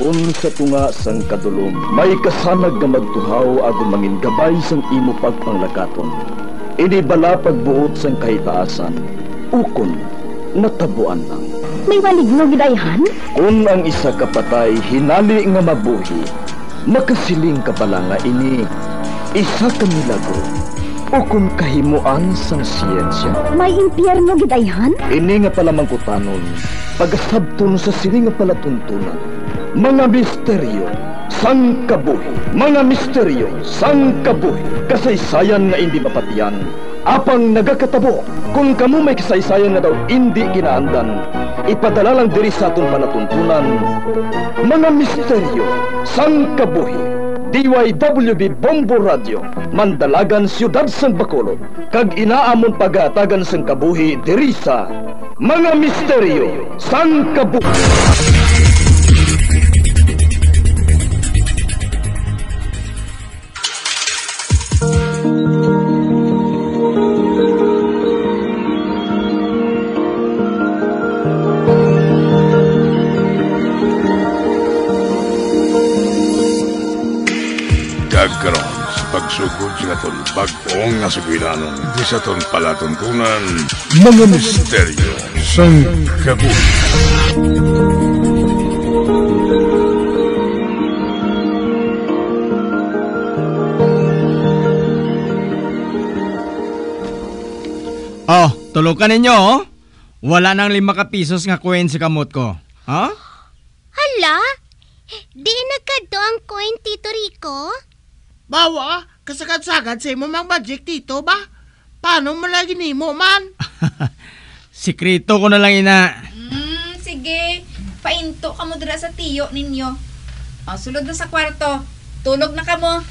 Kung sa tunga sang kadulom, may kasanag nga magtuhaw agon mangin gabay sang imo pagpanglakaton. Ini bala pagbuot sang kahitaasan, ukon natabuan lang. May waligno gidayhan? Kung ang isa kapatay hinali nga mabuhi, makasiling ka pala nga ini isa ka milagro o kung kahimuan sang siyensya. May impyerno gidayhan? Ini nga pala mangkutanon, pagasabton sa sili nga palatuntunan. Mga misteryo sang kabuhi, mga misteryo sang kabuhi, kasaysayan nga hindi mapatiyan, apang nagakatabo. Kung kamo may kasaysayan nga daw hindi ginaandan, ipadala lang diri sa atong palatuntunan. Mga misteryo sang kabuhi, DYWB Bombo Radio, Mandalagan, Siyudad San Bacolod, kag inaamon pagatagan sang kabuhi diri sa Mga Misteryo sang Kabuhi. Karon sa pagsugod sa aton bag-ong nga sugilanon di sa aton palatuntunan, Mga Misteryo sang Kabuhi. Oh, tulukan ninyo, oh. Wala nang 5 pisos nga coin sa kamot ko. Ha? Huh? Hala? Di nagkado ang coin, Tito Rico? Bawa, kasagad-sagad sa imo mang magic, Tito, ba? Paano mo lagi nimo, man? Sikrito ko na lang, ina. Sige. Painto ka mo dira sa tiyo ninyo. O, sulod na sa kwarto. Tulog na ka mo.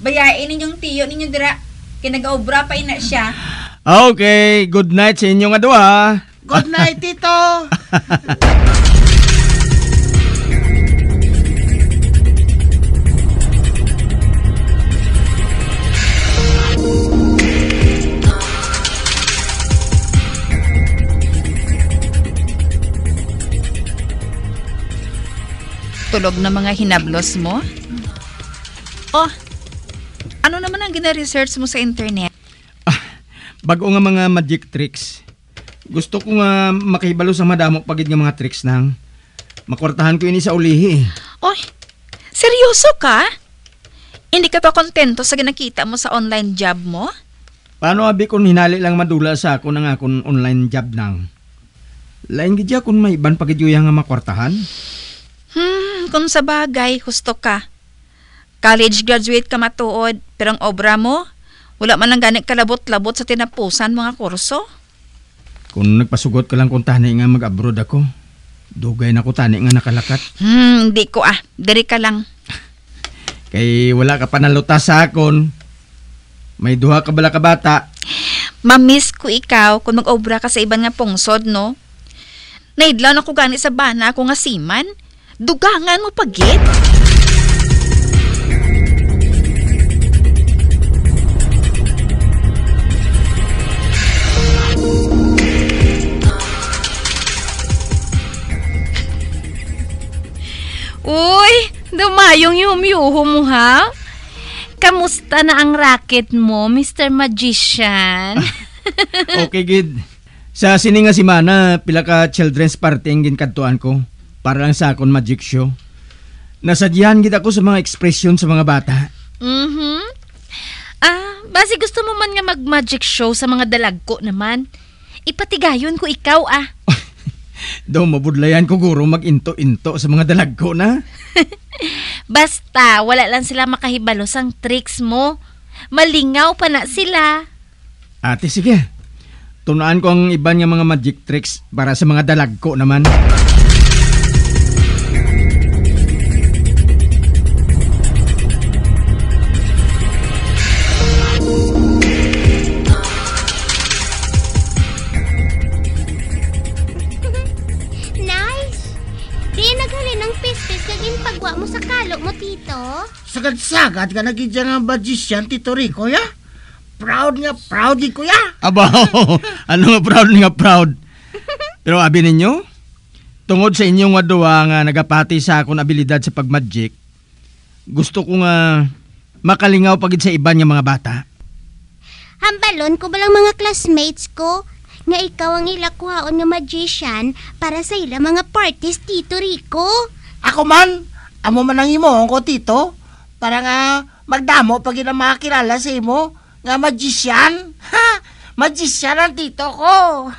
Bayain ninyong tiyo ninyo dira. Kinag-obra pa ina siya. Okay, good night sa inyo nga duha. Good night, Tito. Tulog na mga hinablos mo? Oh, ano naman ang gina-research mo sa internet? Bago nga mga magic tricks. Gusto ko nga makahibalo sa madamo pagid nga mga tricks nang makwartahan ko ini sa ulihi. Oy, seryoso ka? Hindi ka pa kontento sa ginakita mo sa online job mo? Paano abi kung hinali lang madula sa ako ng akong online job nang? Lain gidya kung may iban pagid nga makwartahan? Kung sa bagay, husto ka. College graduate ka matuod, pero ang obra mo, wala man lang ganit kalabot-labot sa tinapusan mga kurso. Kung nagpasugot ka lang kung tani nga mag-abroad ako, dugay na ko tani nga nakalakat. Di ko diri ka lang. Kay wala ka panalutas sa akon. May duha ka bala ka bata. Mamiss ko ikaw kung mag-obra ka sa ibang nga pungsod, no? Naidlaw na ko gani sa bana ako nga siman. Dugangan mo pagit? Uy, dumayong yumyuho mo, ha? Kamusta na ang racket mo, Mr. Magician? Okay, gid. Sa sininga si Mana, pila ka children's party ang ginkadtuan ko. Para lang sa akong magic show. Nasadyahan gid ako sa mga ekspresyon sa mga bata. Basi gusto mo man nga mag-magic show sa mga dalagko naman. Ipatigayon ko ikaw, Daw mabudlayan ko guro mag-into-into sa mga dalagko na. Basta, wala lang sila makahibalo sang tricks mo. Malingaw pa na sila. Ate, sige. Tunaan ko ang iban nga mga magic tricks para sa mga dalagko naman. Sagad-sagad ka nagidya nga magician, Tito Rico, ya? Proud di ko, ya? Aba, ano nga proud? Pero abi ninyo, Tungod sa inyong duwa nga nagapati sa akong abilidad sa pagmagic, gusto ko nga makalingaw pagid sa iban nga mga bata. Hambalon ko balang mga classmates ko nga ikaw ang ilakuhaon nga magician para sa ila mga parties, Tito Rico. Ako man, amo man ang imo ko, Tito. Para nga magdamo pag ina makakilala sa imo nga magician. Ha! Magician ang tito ko.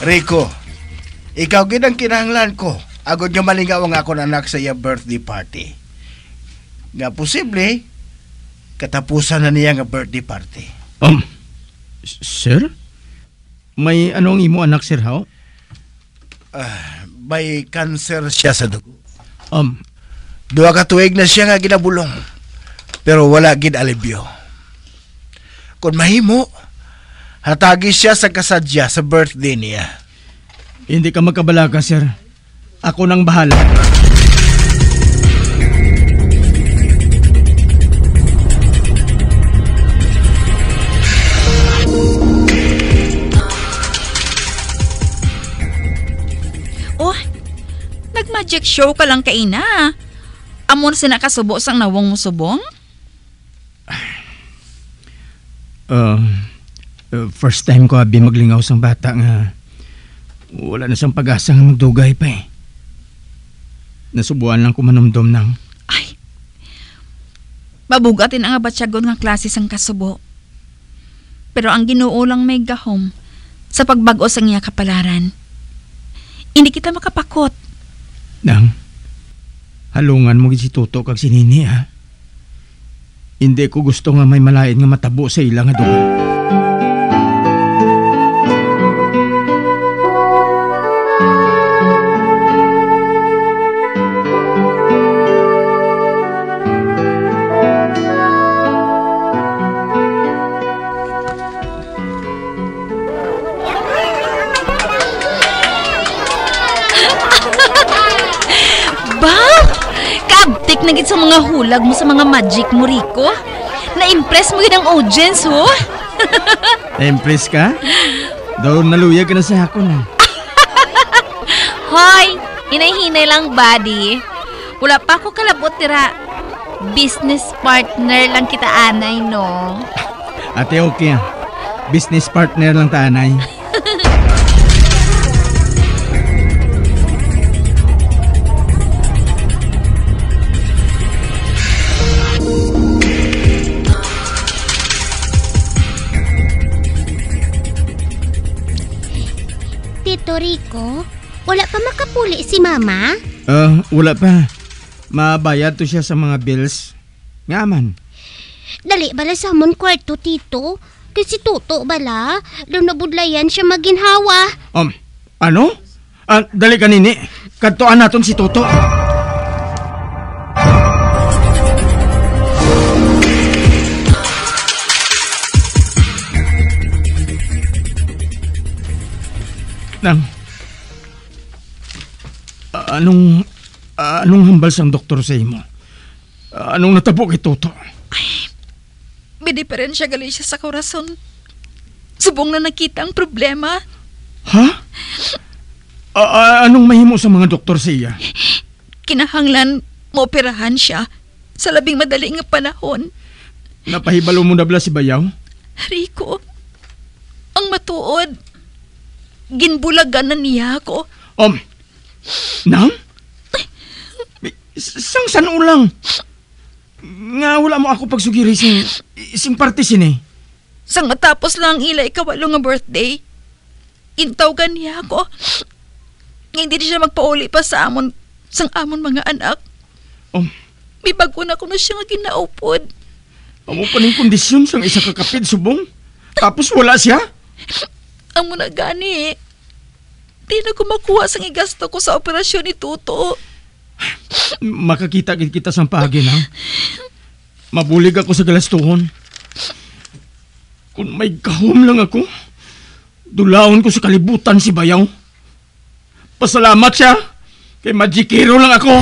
Rico, ikaw gid ang kinahanglan ko. Agod nga malingaw ang akong anak sa iya birthday party. Nga posible, katapusan na niya nga birthday party. Sir? May anong imo anak, sir, how? May cancer siya sa dugo. Duha ka tuig na siya nga ginabulong. Pero wala gid alibyo. Kung mahimo, hatagi siya sa kasadya sa birthday niya. Hindi ka magkabalaga, sir. Ako nang bahala. Nag-magic show ka lang kaina. Amon sina kasubo sang nawong musubong? First time ko abi maglingaw sang bata nga wala na sang pag-asa nga magdugay pa eh. Nasubuan lang ko manumdum nang. Ay, mabugatin ang abatsagon nga klase sang kasubo. Pero ang Ginoo lang may gahom sa pagbago sang iya kapalaran. Hindi kita makapakot. Nang, halungan mo si Tuto kag si Nini, ha? Hindi ko gusto nga may malain nga matabo sa ilang nga dugo. Nagit sa mga hulag mo sa mga magic mo, Rico. Na-impress mo yun ang audience, ho? Na-impress ka? Daw naluyag ka na sa ako na. Hoy, hinay-hinay lang, buddy. Wala pa ako kalabot, tira. Business partner lang kita, anay, no? Ate, okay. Business partner lang ta, anay. Tito Rico, wala pa makapuli si Mama? Wala pa. Mabayad to siya sa mga bills. Nga man. Dali bala sa amon kwarto, Tito. Kasi Tuto bala, lunabudlayan siya maginhawa. Ano? Dali ka, Nini. Kadtoan naton si Tuto. Nang, anong hambal sang doktor sa imo? Anong natabo kay Toto? Ay, may diferensya gali siya sa korason. Subong na nakita ang problema. Ha? Anong mahimo sa mga doktor sa iya? Kinahanglan maoperahan siya sa labing madali nga panahon. Napahibalo mo na bala si Bayaw? Rico, ang matuod. Ginbulagan na niya ako. Nang? Sang ulang? Nga wala mo ako pagsugiri sing parte sini. Sang matapos lang ilay kawalo nga birthday, intawgan niya ako. Hindi siya magpauli pa sa amon mga anak. May bago na ko na siya nga ginaupod. Amo pa ning kondisyon sang isa kakapid subong? Tapos wala siya? Ang muna gani, di na ko makuha sang igasto ko sa operasyon ni Tuto. Makakita kita sang pagi na. Mabulig ako sa galastuhon. Kung may kahom lang ako, dulaon ko sa kalibutan si Bayaw. Pasalamat siya, kay Magikero lang ako.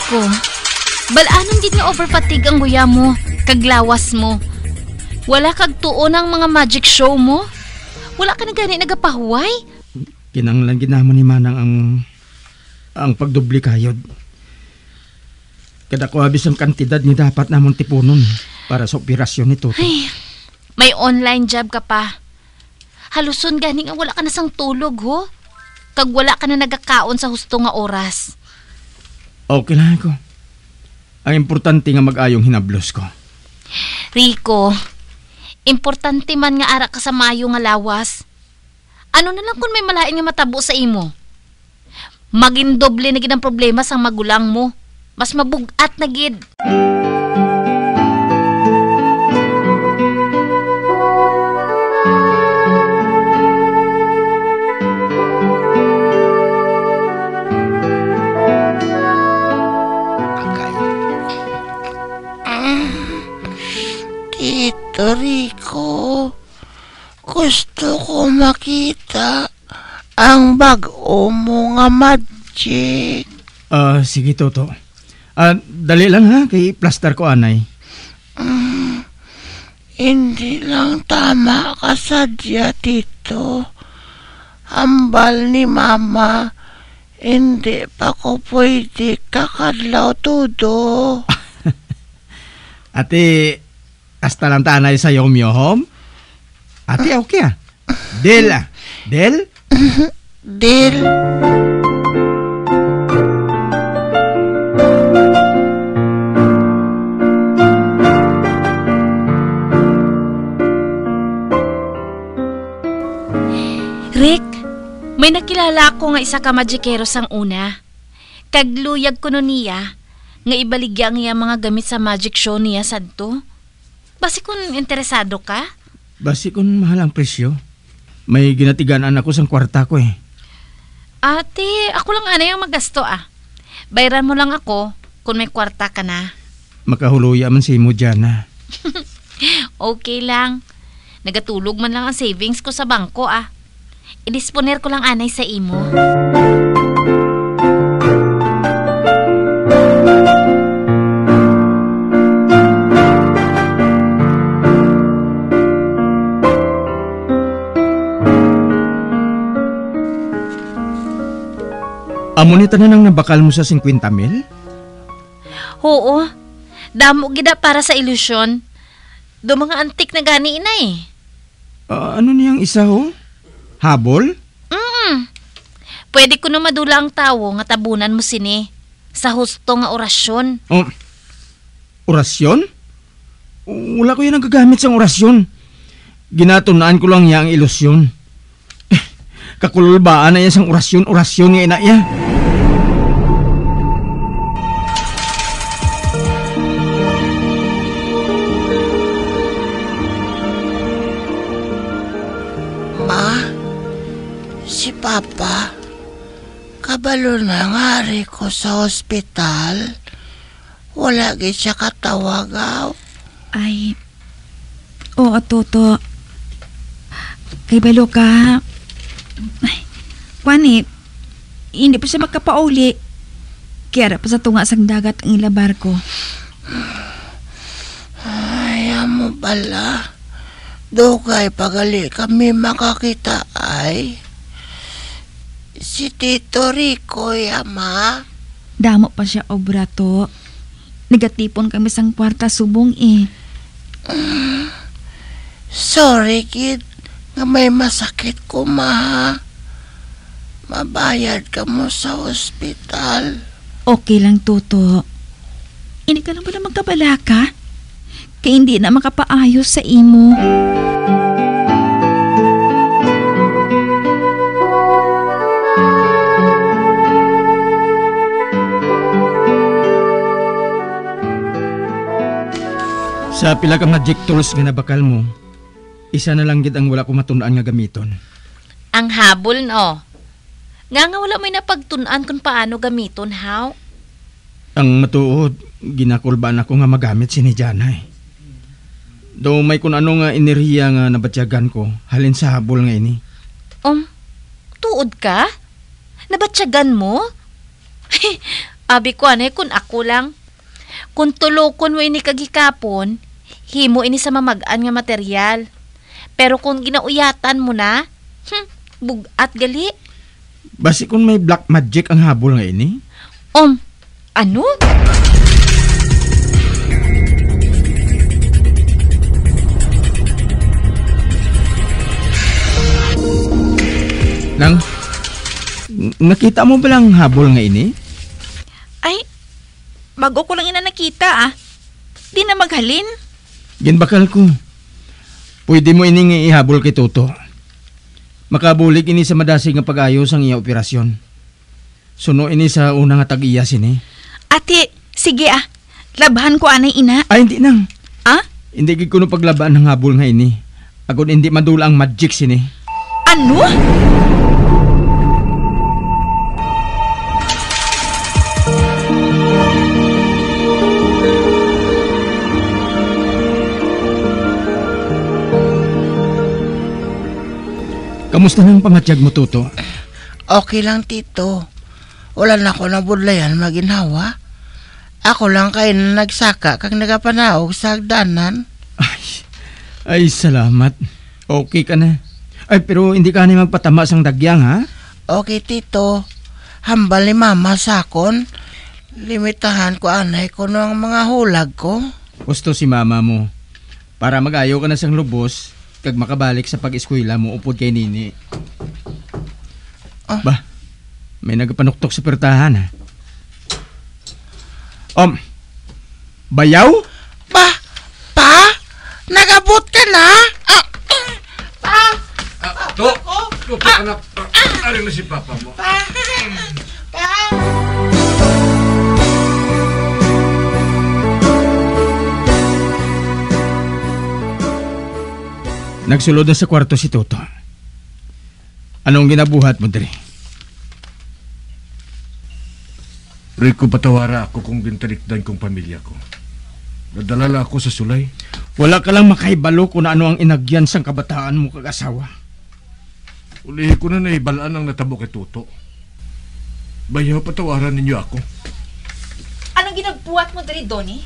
Rico, balanong gid nga overfatigue ang guya mo, kaglawas mo. Wala kag tuon ang mga magic show mo? Wala ka na gani nagapahuway? Kinanglan ginamon ni Manang ang pagdubli kayod. Kada ko abis ang kantidad ni dapat namon tipunon para sa operasyon ni Toto. Ay, may online job ka pa. Haluson gani nga wala ka na sang tulog, ho? Kag wala ka na nagakaon sa husto nga oras. Okay lang ko. Ang importante nga mag-ayong hinablos ko. Rico, importante man nga ara ka sa mayo nga lawas. Ano na lang kung may malain nga matabo sa imo? Maging doble na gid ang problema sang magulang mo. Mas mabugat na gid. Tito Rico, gusto ko makita ang bag-o mo nga magic. Sige Toto. Dali lang ha, kay plaster ko anay. Hindi lang tama ka sadya, Tito. Hambal ni Mama, hindi pa ko pwede kakadlaw tudo. Ate, hasta lang tanay sa yom-yom? Ate, okay ah. Del ah. Del? Del. Rick, may nakilala ako nga isa ka magikero sang una. Kagluyag ko nun niya, nga ibaligya niya mga gamit sa magic show niya sadto. Basi kung interesado ka? Basi kung mahal ang presyo. May ginatiganan ako sang kwarta ko eh. Ate, ako lang anay ang magasto ah. Bayaran mo lang ako kung may kwarta ka na. Makahuluya man si mo dyan ah. Okay lang. Nagatulog man lang ang savings ko sa bangko ah. I-disponer ko lang anay sa imo. Amunita na nang nabakal mo sa 50 mil? Oo. Damo gida para sa ilusyon. Do mga antik na gani ina eh. Ano niyang isa ho? Habol? Pwede ko na madula ang tawo nga tabunan mo sini sa husto nga orasyon. Oh, orasyon? Wala ko yan nagagamit sa orasyon. Ginatunaan ko lang niya ang ilusyon. Kakululbaan na yan sang orasyon niya ina niya. Si Papa, kabalo na nga ko sa ospital. Wala gid siya katawagaw. Ay, oo, Toto. Kay balo ka. Ay, Kwani, hindi pa siya magkapauli. Kaya pa sa tunga sang dagat ang ilabar ko. Ay, amo bala. Dugay pagali kami makakita ay. Si Tito Rico, ama. Damo pa siya obra to. Negatipon kami sang kwarta subong eh. Sorry, kid. Nga may masakit ko, ma. Mabayad ka mo sa ospital. Okay lang, Toto. Hindi ka lang pala magkabalaka. Kaya hindi na makapaayos sa imo. Sa pila ka magic tools nga nabakal mo, isa na lang gid ang wala ko matun-an nga gamiton. Ang habol no. Nga wala may napagtun-an kung paano gamiton, how? Ang matuod, ginakulbaan ako nga magamit si ni Janay. Do may kun ano nga enerhiya nga nabatyagan ko, halin sa habol nga ini. Tuod ka? Nabatyagan mo? Abi ko anay kun ako lang. Kung tulokon mo ini kagikapon, himo ini sa mamagaan nga material. Pero kung ginauyatan mo na, bugat gali. Basi kung may black magic ang habol nga ini? Ano? Nang, nakita mo ba lang habol nga ini? Ay, bago ko lang ina nakita Di na maghalin. Ginbakal ko. Pwede mo ining ihabol kay Toto. Makabulig ini sa madasig nga pag-ayos ang iya operasyon. Suno ini sa unang nga tag-iya sini. Ate, sige Labahan ko anay ina. Ay, hindi nang. Hindi gid ko no paglabaan ng habol nga ini. Agod hindi madula ang magic sini. Ano? Kamusta nang pangatyag mo, Toto? Okay lang, Tito. Wala na ako nabudlayan maginhawa. Ako lang kayo na nagsaka kag nagapanaog sa hagdanan. Ay, salamat. Okay ka na. Ay, pero hindi ka na magpatama sang dagyang, ha? Okay, Tito. Hambal ni Mama sakon. Limitahan ko anay ko ng mga hulag ko. Gusto si Mama mo. Para mag-ayaw ka na sang lubos, kag makabalik sa pag-eskwela mo upod kay Nini. Ba, may nagapanuktok sa pertahan, ha? Bayaw? Pa? Nagabot ka na? Anak, aring na si Papa mo. Nagsulod na sa kwarto si Toto. Anong ginabuhat mo, Dre? Rico, patawara ako kung bintalikdan kong pamilya ko. Nadalala ako sa sulay. Wala ka lang makaibalo kung ano ang inagyan sang kabataan mo kag-asawa. Ulihin ko na naibalaan ang natabo kay Toto. Bayaw, patawaran ninyo ako. Anong ginagbuhat mo dali, Donnie?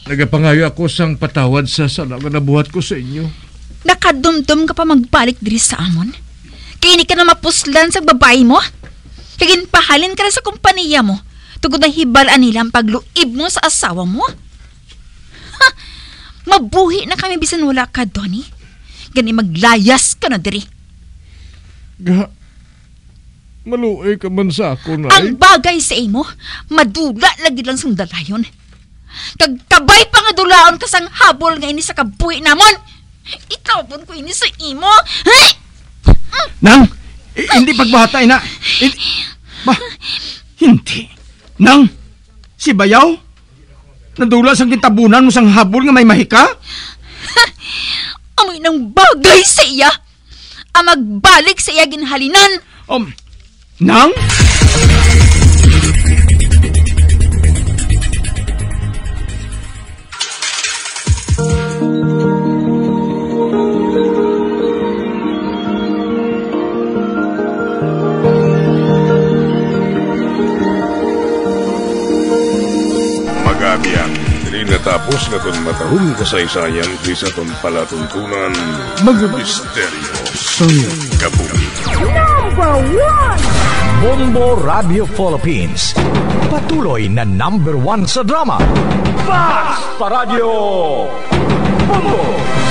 Nagapangayo ako sang patawad sa sala nga nabuhat ko sa inyo. Nakadumdum ka pa magbalik diri sa amon? Kaya hindi ka na mapuslan sa babae mo? Kagin pahalin ka na sa kumpanya mo tugod na hibalaan nila ang pagluib mo sa asawa mo? Ha! Mabuhi na kami bisan wala ka, Donnie. Gani maglayas ka na diri. Maluoy ka man sa ako, Nay. Ang bagay sa imo, madula lagi lang sang dalayon. Kagkabay pa nga dulaon ka sang habol nga ini sa kabuhi namon. Itapon ko ini sa imo. Nang, hindi pagbahata, ina. Hindi. Nang, si Bayaw? Nadula sang kitabunan mo sang habol nga may mahika? Amoy ng bagay sa iya. Ang magbalik sa iya ginhalinan. Nang? Magabiang, dili natapos na ton matahong kasaysayan di sa ton palatuntunan. Mga misteryo sa kabuhi. Number 1! Bombo Radio Philippines. Patuloy na number 1 sa drama. Basta Radio! Bombo!